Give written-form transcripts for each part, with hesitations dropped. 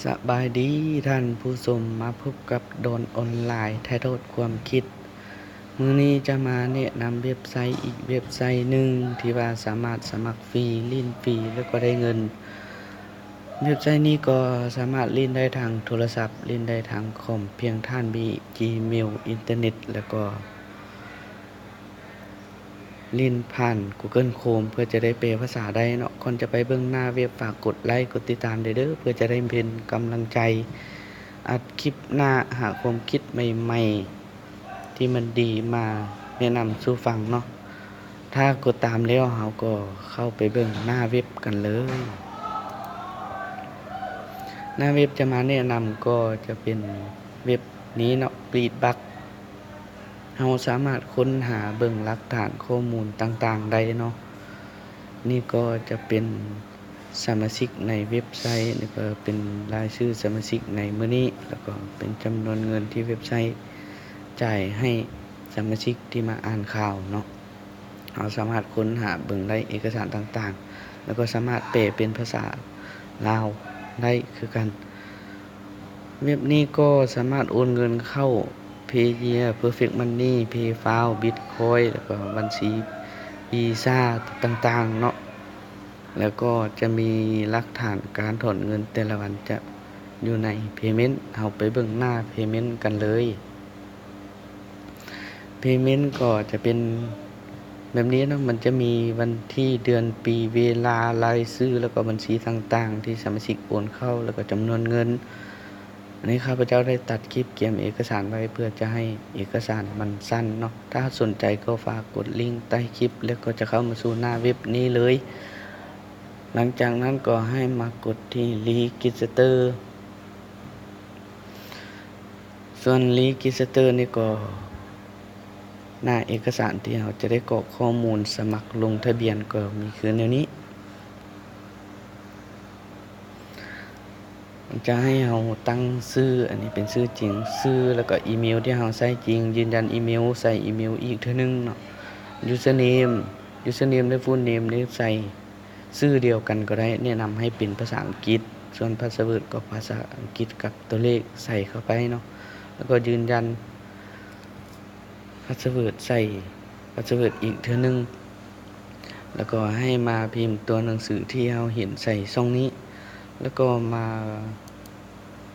สบายดีท่านผู้ชมมาพบกับโดนออนไลน์ถ่ายทอดความคิดมื้อนี้จะมาแนะนำเว็บไซต์อีกเว็บไซต์หนึ่งที่ว่าสามารถสมัครฟรีลิ้นฟรีแล้วก็ได้เงินเว็บไซต์นี้ก็สามารถลิ้นได้ทางโทรศัพท์ลิ้นได้ทางคอมเพียงท่านมี Gmail อินเทอร์เน็ตแล้วก็ลิ้นผ่าน Google Chrome เพื่อจะได้แปลภาษาได้เนาะก่อนจะไปเบิ่งหน้าเว็บฝากกดไลค์กดติดตามเด้อเพื่อจะได้เป็นกำลังใจอัดคลิปหน้าหาความคิดใหม่ๆที่มันดีมาแนะนำสู่ฟังเนาะถ้ากดตามแล้วเราก็เข้าไปเบิ่งหน้าเว็บกันเลยหน้าเว็บจะมาแนะนำก็จะเป็นเว็บนี้เนาะ Readback เราสามารถค้นหาเบิ่งหลักฐานข้อมูลต่างๆได้เนาะนี่ก็จะเป็นสมาชิกในเว็บไซต์นี่ก็เป็นรายชื่อสมาชิกในมื้อนี้แล้วก็เป็นจำนวนเงินที่เว็บไซต์จ่ายให้สมาชิกที่มาอ่านข่าวเนาะเราสามารถค้นหาเบิ่งได้เอกสารต่างๆแล้วก็สามารถแปลเป็นภาษาลาวได้คือกันเว็บนี้ก็สามารถโอนเงินเข้า Payeer Perfect Money PayPal Bitcoin แล้วก็บัญชี Visa ต่างๆเนาะแล้วก็จะมีหลักฐานการถอนเงินแต่ละวันจะอยู่ใน Payment เอาไปเบิ่งหน้า Payment กันเลย Payment ก็จะเป็นแบบนี้เนาะมันจะมีวันที่เดือนปีเวลารายชื่อแล้วก็บัญชีต่างๆที่สมาชิกโอนเข้าแล้วก็จำนวนเงินอันนี้ข้าพเจ้าได้ตัดคลิปเตรียมเอกสารไว้เพื่อจะให้เอกสารมันสั้นเนาะถ้าสนใจก็ฝากกดลิงก์ใต้คลิปแล้วก็จะเข้ามาสู่หน้าเว็บนี้เลยหลังจากนั้นก็ให้มากดที่ Register ส่วน Register นี่ก็หน้าเอกสารที่เราจะได้กรอกข้อมูลสมัครลงทะเบียนก็มีคือแนวนี้มันจะให้เราตั้งชื่ออันนี้เป็นชื่อจริงชื่อแล้วก็อีเมลที่เราใส่จริงยืนยันอีเมลใส่อีเมลอีกเทื่อนึงเนาะ username และ full name นี่ใส่ชื่อเดียวกันก็ได้แนะนำให้เป็นภาษาอังกฤษส่วน password ก็ภาษาอังกฤษกับตัวเลขใส่เข้าไปเนาะแล้วก็ยืนยันpassword ใส่ password อีกเทื่อนึงแล้วก็ให้มาพิมพ์ตัวหนังสือที่เราเห็นใส่ช่องนี้แล้วก็มา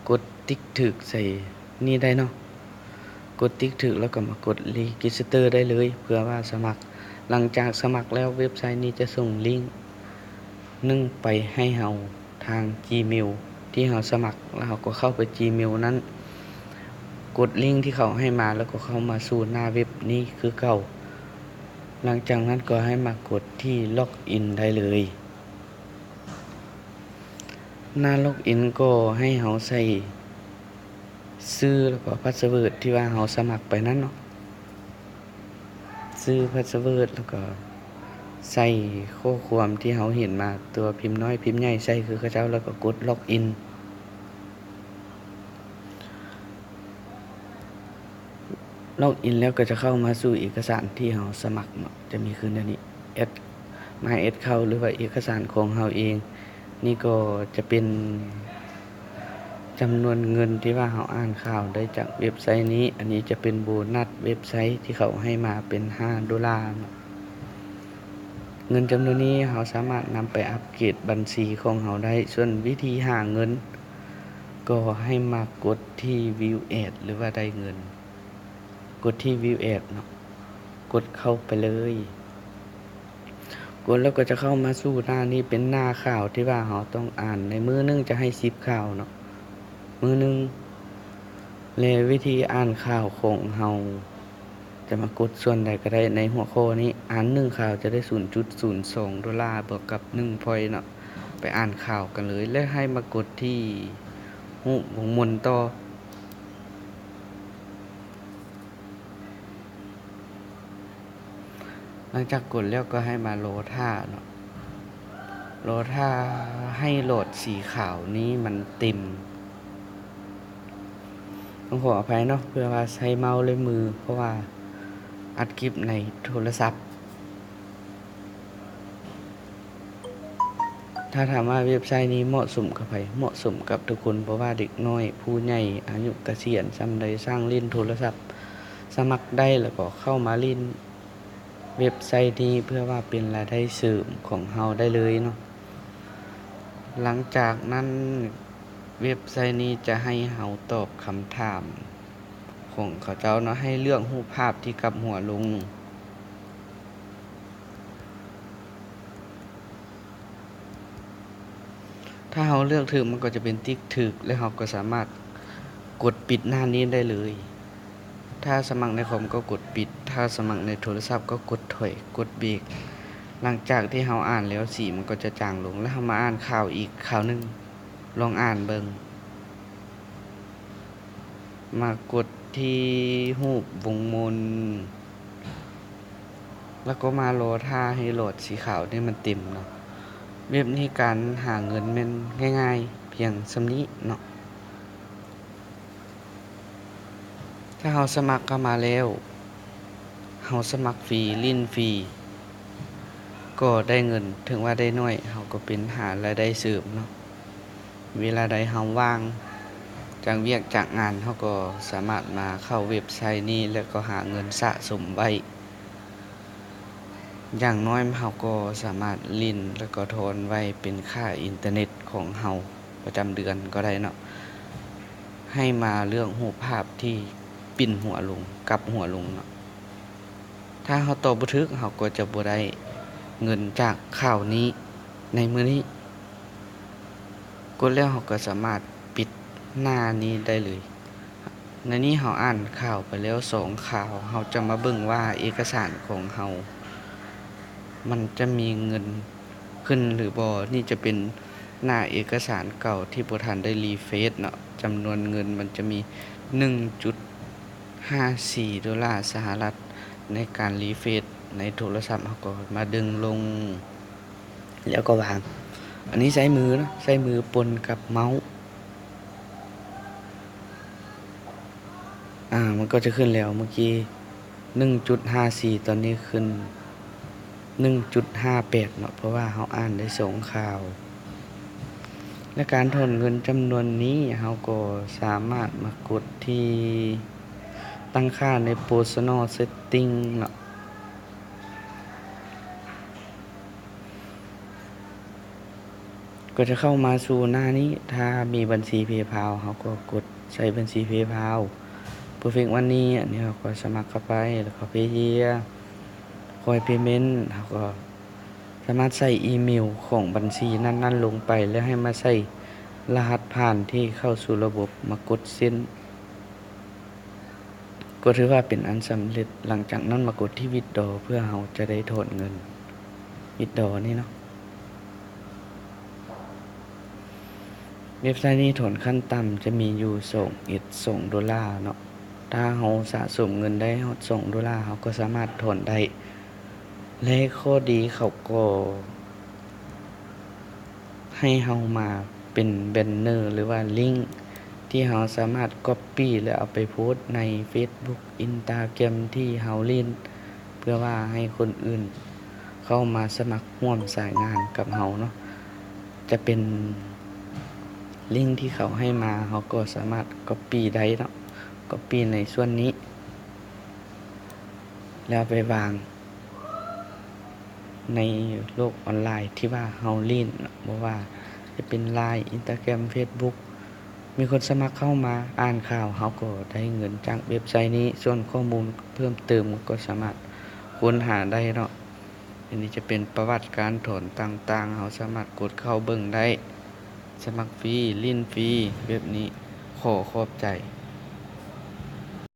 กดติ๊กถูกใส่นี่ได้เนาะกดติ๊กถูกแล้วก็มากด Register ได้เลยเพื่อว่าสมัครหลังจากสมัครแล้วเว็บไซต์นี้จะส่งลิงก์นึงไปให้เราทาง Gmail ที่เราสมัครแล้วเราก็เข้าไป Gmail นั้นกดลิงก์ที่เขาให้มาแล้วก็เข้ามาสู่หน้าเว็บนี้คือเก่าหลังจากนั้นก็ให้มากดที่ล็อกอินได้เลยหน้าล็อกอินก็ให้เราใส่ชื่อแล้วก็พาสเวิร์ดที่ว่าเราสมัครไปนั้นเนาะชื่อพาสเวิร์ดแล้วก็ใส่ข้อความที่เราเห็นมาตัวพิมพ์น้อยพิมพ์ใหญ่ใส่คือเขาเจ้าแล้วก็กดล็อกอินแล้วก็จะเข้ามาสู่เอกสารที่เราสมัครเนาะจะมีขึ้นอันนี้แอดมาแอดเข้าหรือว่าเอกสารของเราเองนี่ก็จะเป็นจำนวนเงินที่ว่าเราอ่านข่าวได้จากเว็บไซต์นี้อันนี้จะเป็นโบนัสเว็บไซต์ที่เขาให้มาเป็น$5เงินจำนวนนี้เราสามารถนำไปอัปเกรดบัญชีของเราได้ส่วนวิธีหาเงินก็ให้มากดที่ View Ad หรือว่าได้เงินกดที่ View Ad เนาะกดเข้าไปเลยกดแล้วก็จะเข้ามาสู่หน้านี้เป็นหน้าข่าวที่ว่าเราต้องอ่านในมื้อนึงจะให้10ข่าวเนาะมื้อนึงและวิธีอ่านข่าวของเราจะมากดส่วนใดก็ได้ในหัวข้อนี้อ่าน1ข่าวจะได้$0.02บวกกับ1 point เนาะไปอ่านข่าวกันเลยและให้มากดที่รูปหมุนต่อหลังจากกดแล้วก็ให้มาโหลดท่าเนาะโหลดท่าให้โหลดสีขาวนี้มันเต็มต้องขออภัยเนาะเพื่อว่าใช้เมาส์และมือเพราะว่าอัดคลิปในโทรศัพท์ ถ้าถามว่าเว็บไซต์นี้เหมาะสมกับไผเหมาะสมกับทุกคนเพราะว่าเด็กน้อยผู้ใหญ่อายุเกษียณส่ำใดสร้างเล่นโทรศัพท์สมัครได้แล้วก็เข้ามาเล่นเว็บไซต์นี้เพื่อว่าเป็นรายได้เสริมของเฮาได้เลยเนาะหลังจากนั้นเว็บไซต์นี้จะให้เฮาตอบคำถามของเขาเจ้าเนาะให้เลือกรูปภาพที่กลับหัวลงถ้าเฮาเลือกถูกมันก็จะเป็นติ๊กถูกและเฮาก็สามารถกดปิดหน้านี้ได้เลยถ้าสมัครในคอมก็กดปิดถ้าสมัครในโทรศัพท์ก็กดถอยกดเบรกหลังจากที่เฮาอ่านแล้วสีมันก็จะจางลงแล้วเฮามาอ่านข่าวอีกข่าวนึงลองอ่านเบิ่งมากดที่รูปวงมนแล้วก็มารอท่าให้โหลดสีขาวนี่มันเต็มเนาะเว็บนี้การหาเงินแม่นง่ายๆเพียงส่ำนี้เนาะถ้าเฮาสมัครเข้ามาแล้วเฮาสมัครฟรีลิ้นฟรีก็ได้เงินถึงว่าได้น้อยเฮาก็เป็นหารายได้เสริมเนาะเวลาใดเฮาว่างจากเวียกจากงานเฮาก็สามารถมาเข้าเว็บไซต์นี้แล้วก็หาเงินสะสมไว้อย่างน้อยเฮาก็สามารถลิ้นแล้วก็ถอนไว้เป็นค่าอินเทอร์เน็ตของเฮาประจำเดือนก็ได้เนาะให้มาเลือกรูปภาพที่ปิ้นหัวลงกลับหัวลงเนาะถ้าเฮาตอบบ่ถูกเฮาก็จะบ่ได้เงินจากข่าวนี้ในมื้อนี้กดแล้วเฮาก็สามารถปิดหน้านี้ได้เลยในนี้เฮาอ่านข่าวไปแล้ว2ข่าวเฮาจะมาเบิ่งว่าเอกสารของเฮามันจะมีเงินขึ้นหรือบ่นี่จะเป็นหน้าเอกสารเก่าที่บ่ทันได้รีเฟรชเนาะจำนวนเงินมันจะมี 1.54 ดอลลาร์สหรัฐในการรีเฟรชในโทรศัพท์เฮาก็มาดึงลงแล้วก็วางอันนี้ใช้มือเนาะใช้มือปนกับเมาส์มันก็จะขึ้นแล้วเมื่อกี้ 1.54 ตอนนี้ขึ้น 1.58 เนาะเพราะว่าเฮาอ่านได้2ข่าวและการถอนเงินจำนวนนี้เฮาก็สามารถมากดที่ตั้งค่าใน Personal Setting เนาะก็จะเข้ามาสู่หน้านี้ถ้ามีบัญชี PayPal เฮาก็กดใช้บัญชี PayPal Perfect Money อันนี้เราก็สมัครเข้าไปแล้วก็ Payeer Coin Payment เราก็สามารถใส่อีเมลของบัญชีนั้นๆลงไปแล้วให้มาใส่รหัสผ่านที่เข้าสู่ระบบมากดเซ็นก็ถือว่าเป็นอันสำเร็จหลังจากนั้นมากดที่ Withdraw เพื่อเราจะได้ถอนเงิน Withdraw นี่เนาะเว็บไซต์นี้ถอนขั้นต่ำจะมีอยู่2 ดอลลาร์เนาะถ้าเราสะสมเงินได้ฮอด2 ดอลลาร์เราก็สามารถถอนได้และข้อดีเขาก็ให้เรามาเป็นแบนเนอร์หรือว่าลิงก์ที่เราสามารถ Copy แล้วเอาไปโพสต์ใน Facebook Instagram ที่เราเล่นเพื่อว่าให้คนอื่นเข้ามาสมัครร่วมสายงานกับเราเนาะจะเป็นลิงก์ที่เขาให้มาเราก็สามารถ Copy ได้เนาะ Copy ในส่วนนี้แล้วไปวางในโลกออนไลน์ที่ว่าเฮาเล่นบ่ว่าจะเป็น LINE Instagram Facebook มีคนสมัครเข้ามาอ่านข่าวเฮาก็ได้เงินจากเว็บไซต์นี้ส่วนข้อมูลเพิ่มเติมก็สามารถค้นหาได้เนาะอันนี้จะเป็นประวัติการถอนต่างๆเฮาสามารถกดเข้าเบิ่งได้สมัครฟรีลิ้นฟรีเว็บนี้ขอขอบใจ